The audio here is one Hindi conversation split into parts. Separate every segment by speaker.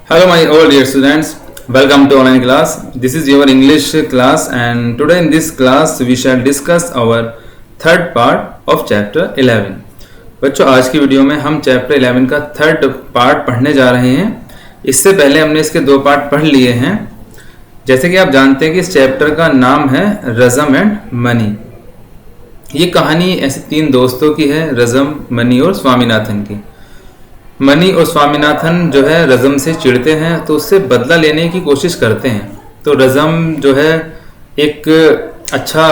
Speaker 1: Hello, my all dear students. Welcome to online class. This is your English class, and today in this class we shall discuss our third part of chapter 11. बच्चों, आज की वीडियो में हम चैप्टर 11 का थर्ड पार्ट पढ़ने जा रहे हैं. इससे पहले हमने इसके दो पार्ट पढ़ लिए हैं. जैसे कि आप जानते हैं कि इस चैप्टर का नाम है रज़म एंड मनी. ये कहानी ऐसे तीन दोस्तों की है, रज़म, मनी और स्वामीनाथन की. मनी और स्वामीनाथन जो है रज़म से चिढ़ते हैं तो उससे बदला लेने की कोशिश करते हैं. तो रज़म जो है एक अच्छा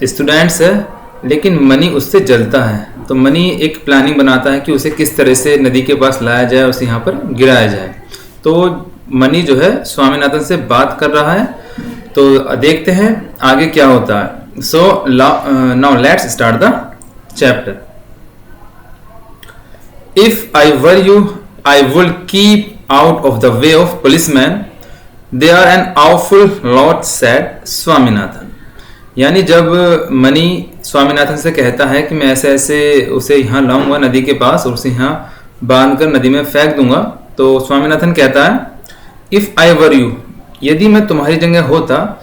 Speaker 1: स्टूडेंट्स है, लेकिन मनी उससे जलता है. तो मनी एक प्लानिंग बनाता है कि उसे किस तरह से नदी के पास लाया जाए, उसे यहाँ पर गिराया जाए. तो मनी जो है स्वामीनाथन से बात कर रहा है. तो देखते हैं आगे क्या होता है. So now let's start the chapter. If I were you, I would keep out of the way of policemen. They are an awful lot, said Swaminathan. यानी जब मनी स्वामीनाथन से कहता है कि मैं ऐसे ऐसे उसे यहाँ लाऊंगा नदी के पास और उसे यहाँ बांध कर नदी में फेंक दूंगा, तो स्वामीनाथन कहता है इफ आई वर यू, यदि मैं तुम्हारी जगह होता,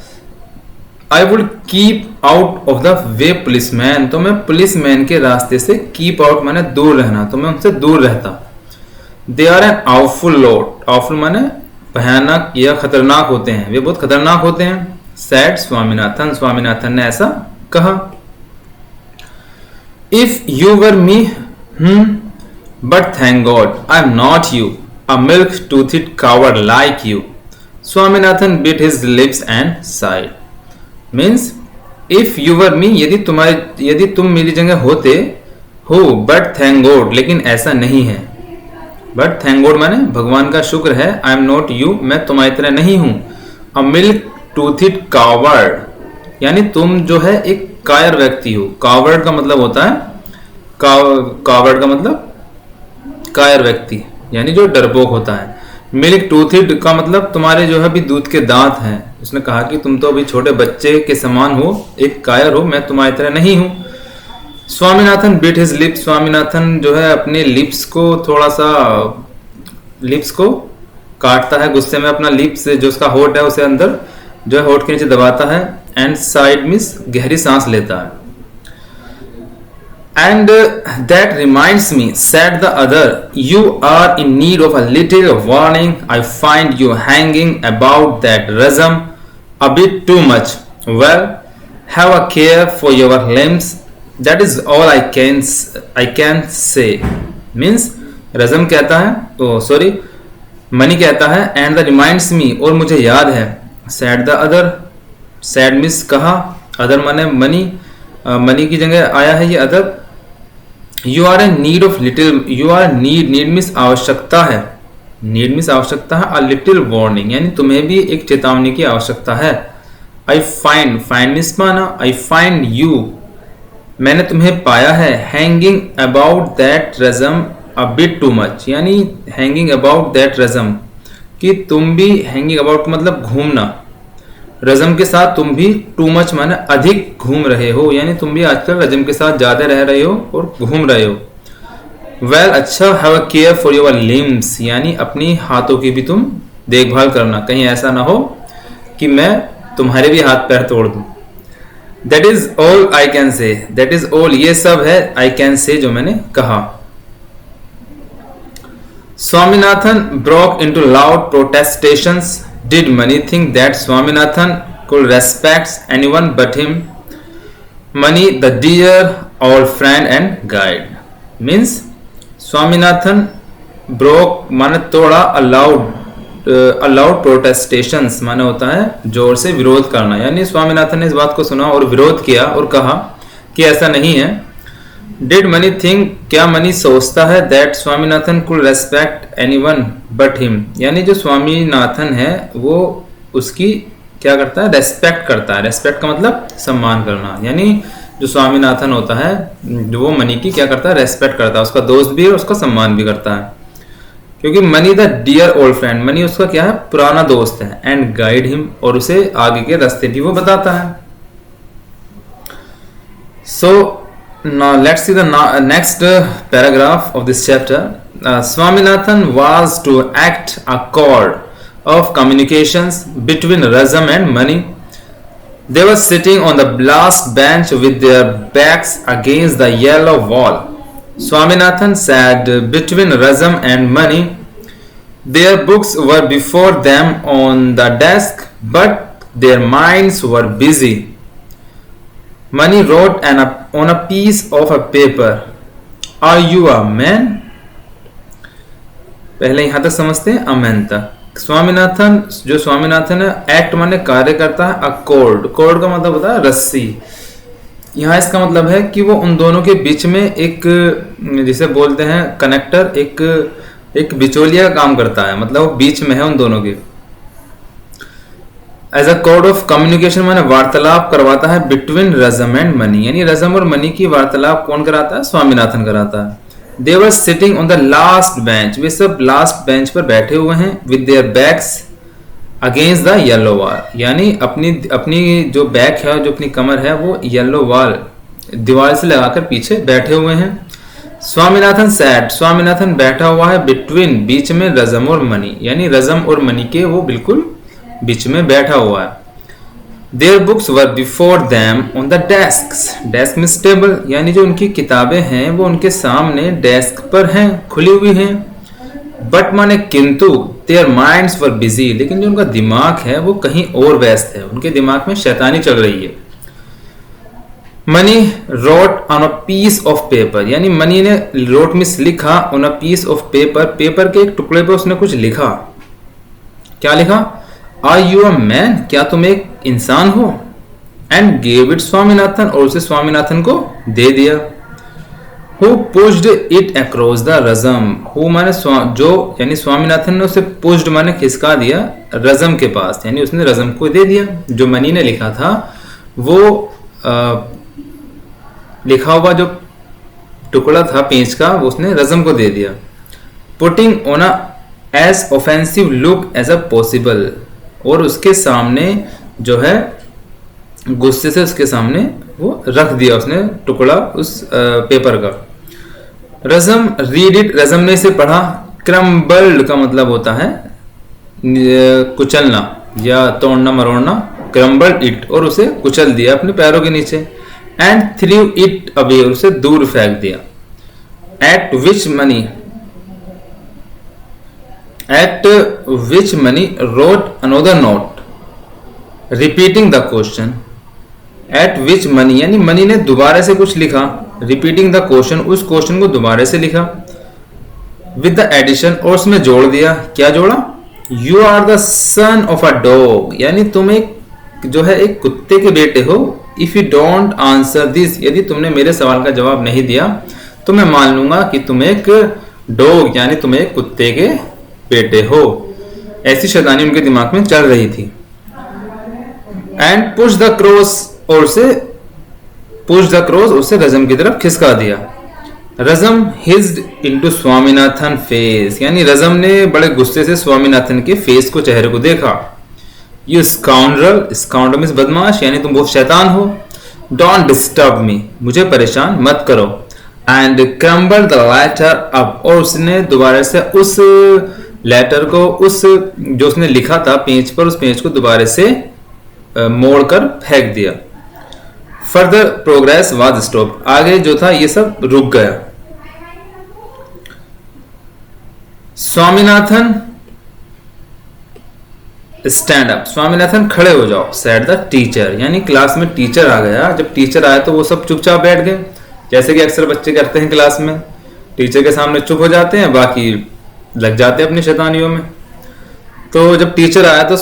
Speaker 1: I would keep out of the way policeman, तो मैं पुलिसमैन के रास्ते से, कीप आउट माने दूर रहना, तो मैं उनसे दूर रहता. They are an awful lot, awful माने भयानक या खतरनाक होते हैं, वे बहुत खतरनाक होते हैं. सैड स्वामीनाथन, स्वामीनाथन ने ऐसा कहा. If you were me, but thank God I am not you, a milk toothed coward like you. Swaminathan bit his lips and sighed. Means if you were me, यदि तुम मेरी जगह होते हो, बट थैंक गॉड, लेकिन ऐसा नहीं है. बट थैंक गॉड माने भगवान का शुक्र है, आई एम नॉट यू, मैं तुम्हारी तरह नहीं हूं. अ मिल्क टूथेड कावर्ड, यानी तुम जो है एक कायर व्यक्ति हो. कावर्ड का मतलब होता है कावर्ड का मतलब कायर व्यक्ति, यानी जो डरपोक होता है. मिल्क टूथेड का मतलब तुम्हारे जो है अभी दूध के दांत हैं. उसने कहा कि तुम तो अभी छोटे बच्चे के समान हो, एक कायर हो, मैं तुम्हारी तरह नहीं हूं. Swaminathan bit his lips, Swaminathan जो है अपने लिप्स को थोड़ा सा लिप्स को काटता है गुस्से में. अपना लिप्स जो उसका होठ है उसे अंदर जो है होठ के नीचे दबाता है. एंड साइड मीन्स गहरी सांस लेता है. And that reminds me, said the other, you are in need of a little warning. I find you hanging about that rhythm a bit too much. Well, have a care for your limbs. That is all I can say. Means रज़म कहता है, तो सॉरी मनी कहता है, and the reminds me, और मुझे याद है. said the other, said means कहा, other माने मनी, मनी की जगह आया है ये other. You are in need of little, you are need means आवश्यकता है, need means आवश्यकता है. a little warning यानी तुम्हें भी एक चेतावनी की आवश्यकता है. I find means पाना, I find you, मैंने तुम्हें पाया है. hanging about that rhythm a bit too much, यानी hanging about that rhythm, कि तुम भी hanging about मतलब घूमना, रज़म के साथ तुम भी टू मच माने अधिक घूम रहे हो, यानी तुम भी आजकल रज़म के साथ ज्यादा रह रहे हो और घूम रहे हो. वेल अच्छा, have a care for your limbs, यानी अपनी हाथों की भी तुम देखभाल करना, कहीं ऐसा ना हो कि मैं तुम्हारे भी हाथ पैर तोड़ दूं. That is all I can say, that is all ये सब है आई कैन से जो मैंने कहा. Swaminathan broke into loud protestations. Did Mani think that Swaminathan could respect anyone but him? Mani, the dear old friend and guide. Means Swaminathan broke माने तोड़ा, allowed protestations माने होता है जोर से विरोध करना. यानी स्वामीनाथन ने इस बात को सुना और विरोध किया और कहा कि ऐसा नहीं है. Did Mani think, क्या मनी सोचता है, that Swaminathan could respect anyone but him, यानी जो स्वामीनाथन है वो उसकी क्या करता है, रेस्पेक्ट करता है. रेस्पेक्ट का मतलब सम्मान करना, यानी जो स्वामीनाथन होता है जो वो मनी की क्या करता है, रेस्पेक्ट करता है. उसका दोस्त भी और उसका सम्मान भी करता है, क्योंकि money the dear old friend, money उसका क्या है, पुराना दोस्त है. एंड गाइड हिम, और उसे आगे के रास्ते भी वो बताता है. सो now let's see the next paragraph of this chapter. Swaminathan was to act a cord of communications between Razam and Mani. They were sitting on the last bench with their backs against the yellow wall. Swaminathan sat between Razam and Mani. Their books were before them on the desk, but their minds were busy. Mani wrote on a piece of a paper, "Are you a man?" पहले यहां तक समझते हैं अमैन तक। स्वामीनाथन है, एक्ट माने कार्य करता है, अकॉर्ड, कॉर्ड का मतलब होता है रस्सी। यहाँ इसका मतलब है कि वो उन दोनों के बीच में एक, जिसे बोलते हैं कनेक्टर, एक बिचौलिया का काम करता है, मतलब वो बीच में है उन दोनों के। As a cord of communication माने वार्तालाप करवाता है बिटवीन रजम एंड मनी, यानी रजम और मनी की वार्तालाप कौन कराता है? स्वामीनाथन कराता है। They were sitting on the last bench, वे सब लास्ट बेंच पर बैठे हुए हैं, with their backs against the yellow wall, यानी अपनी जो बैक है, जो अपनी कमर है, वो येलो वॉल, दीवार से लगाकर पीछे बैठे हुए हैं। स्वामीनाथन बैठा हुआ है, बिटवीन, बीच में, रजम और मनी, यानी रजम और मनी के वो बिल्कुल बीच में बैठा हुआ है। Their books were before them on the desks. Desk means table, यानी जो उनकी किताबें हैं वो उनके सामने डेस्क पर हैं, खुली हुई हैं। But माने किंतु, their minds were busy, लेकिन जो उनका दिमाग है वो कहीं और व्यस्त है, उनके दिमाग में शैतानी चल रही है। Mani wrote on a piece of paper, यानी मनी ने wrote मीन्स लिखा, on a piece of paper, paper के एक टुकड़े पर उसने कुछ लिखा। क्या लिखा? Are you a man? क्या तुम एक इंसान हो? And gave it स्वामीनाथन, और उसे स्वामीनाथन को दे दिया। Who pushed it across the रजम? Who माने जो, यानी स्वामीनाथन ने उसे pushed माने खिसका दिया रजम के पास, यानी उसने रजम को दे दिया। जो मनी ने लिखा था वो लिखा हुआ जो टुकड़ा था पेंच का, वो उसने रजम को दे दिया। Putting on a as offensive look as a possible, और उसके सामने जो है गुस्से से उसके सामने वो रख दिया उसने टुकड़ा उस पेपर का। रजम रीड इट, रजम ने इसे पढ़ा। क्रम्बल्ड का मतलब होता है कुचलना या तोड़ना मरोड़ना। क्रम्बल्ड इट, और उसे कुचल दिया अपने पैरों के नीचे। एंड थ्रू इट अवे, उसे दूर फेंक दिया। Eight which money wrote another note repeating the question. At which money, यानी मनी ने दोबारा से कुछ लिखा। repeating the question, उस क्वेश्चन को दोबारा से लिखा। with the addition, और उसमें जोड़ दिया। क्या जोड़ा? You are the son of a dog, यानी तुम एक जो है एक कुत्ते के बेटे हो। If you don't answer this, यदि तुमने मेरे सवाल का जवाब नहीं दिया तो मैं मान लूंगा कि तुम एक डॉग, यानी तुम एक कुत्ते के बेटे हो। ऐसी शैतानी उनके दिमाग में चल रही थी। एंड पुश द क्रॉस, और उसे रजम की तरफ खिसका दिया। रजम हिज्ड इनटू स्वामीनाथन फेस, यानी रजम ने बड़े गुस्से से स्वामीनाथन के फेस को, चेहरे को देखा। यू स्काउंड्रल मींस बदमाश, यानी तुम बहुत शैतान हो। डोंट डिस्टर्ब मी, मुझे परेशान मत करो। And crumble the letter up, और उसने दोबारा से उस लेटर को, उस जो उसने लिखा था पेज पर, उस पेज को दोबारा से मोड़कर फेंक दिया। फर्दर प्रोग्रेस वाज स्टॉप, आगे जो था ये सब रुक गया। स्वामीनाथन स्टैंड अप, स्वामीनाथन खड़े हो जाओ। सेड द टीचर, यानी क्लास में टीचर आ गया। जब टीचर आया तो वो सब चुपचाप बैठ गए, जैसे कि अक्सर बच्चे करते हैं क्लास में, टीचर के सामने चुप हो जाते हैं, बाकी लग जाते हैं अपनी शैतानियों में। तो जब टीचर आया तो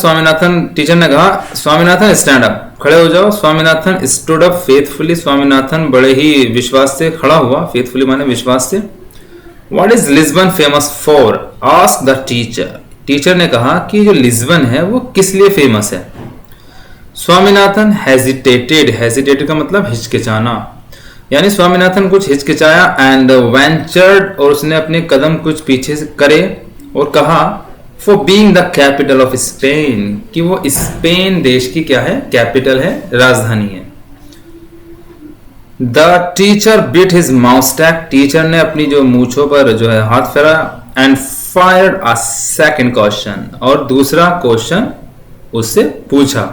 Speaker 1: टीचर ने कहा, स्वामीनाथन स्टैंड अप, खड़े हो जाओ। Swaminathan stood up faithfully, Swaminathan बड़े ही विश्वास से खड़ा हुआ। फेथफुली माने विश्वास से। What is Lisbon famous for? Ask the teacher, teacher ने कहा कि जो लिस्बन है वो किस लिए फेमस है। स्वामीनाथन हेजिटेटेड का मतलब हिचकिचाना, यानी स्वामीनाथन कुछ हिचकिचाया। एंड वेंचर्ड, और उसने अपने कदम कुछ पीछे से करे और कहा, for being the capital of Spain, कि वो स्पेन देश की क्या है? कैपिटल है, राजधानी है। The teacher bit his moustache, teacher ने अपनी जो मूछों पर जो है हाथ फेरा, and fired a second question, और दूसरा क्वेश्चन उससे पूछा।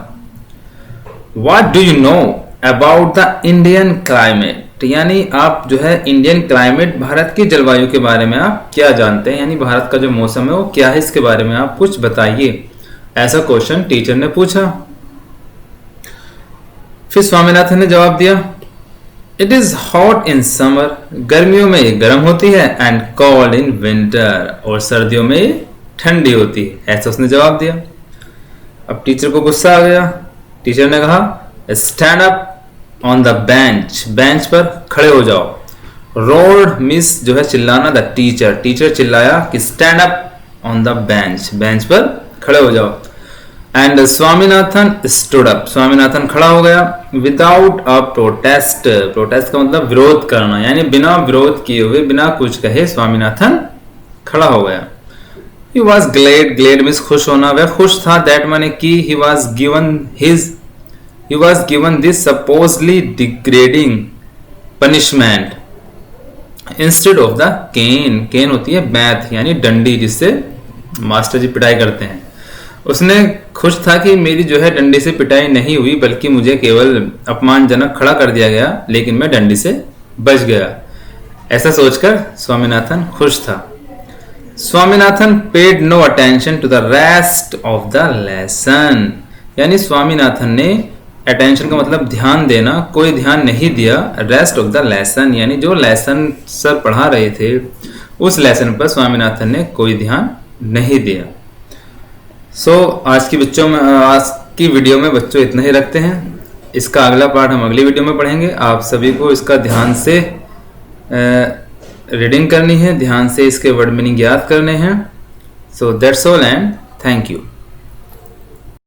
Speaker 1: What do you know about the Indian climate, यानी आप जो है इंडियन क्लाइमेट, भारत की जलवायु के बारे में आप क्या जानते हैं, यानी भारत का जो मौसम है वो क्या है, इसके बारे में आप कुछ बताइए, ऐसा क्वेश्चन टीचर ने पूछा। फिर स्वामीनाथन ने जवाब दिया, it is hot in summer, गर्मियों में ये गर्म होती है, एंड कोल्ड इन विंटर, और सर्दियों में ये ठंडी होती है, ऐसा उसने जवाब दिया। अब टीचर को गुस्सा आ गया, टीचर ने कहा, stand up on the bench, bench पर खड़े हो जाओ। रोल्ड मिस जो है चिल्लाना, द टीचर, टीचर चिल्लाया कि stand up on the bench, bench पर खड़े हो जाओ। And Swaminathan stood up, Swaminathan खड़ा हो गया, विदाउट अ प्रोटेस्ट, प्रोटेस्ट का मतलब विरोध करना, यानी बिना विरोध किए हुए, बिना कुछ कहे स्वामीनाथन खड़ा हो गया। He was glad, glad means खुश होना, वह खुश था, that माने कि he was given this supposedly degrading punishment instead of the cane, cane होती है बैथ यानी डंडी, जिससे मास्टर जी पिटाई करते हैं। उसने खुश था कि मेरी जो है डंडी से पिटाई नहीं हुई, बल्कि मुझे केवल अपमानजनक खड़ा कर दिया गया, लेकिन मैं डंडी से बच गया, ऐसा सोचकर स्वामीनाथन खुश था। Swaminathan paid no attention to the rest of the lesson, यानी स्वामीनाथन ने, अटेंशन का मतलब ध्यान देना, कोई ध्यान नहीं दिया, रेस्ट ऑफ द लेसन यानी जो लेसन सर पढ़ा रहे थे उस लेसन पर स्वामीनाथन ने कोई ध्यान नहीं दिया। आज की वीडियो में बच्चों इतना ही रखते हैं। इसका अगला पार्ट हम अगली वीडियो में पढ़ेंगे। आप सभी को इसका ध्यान से रीडिंग करनी है, ध्यान से इसके वर्ड मीनिंग याद करने हैं। So that's all and thank you.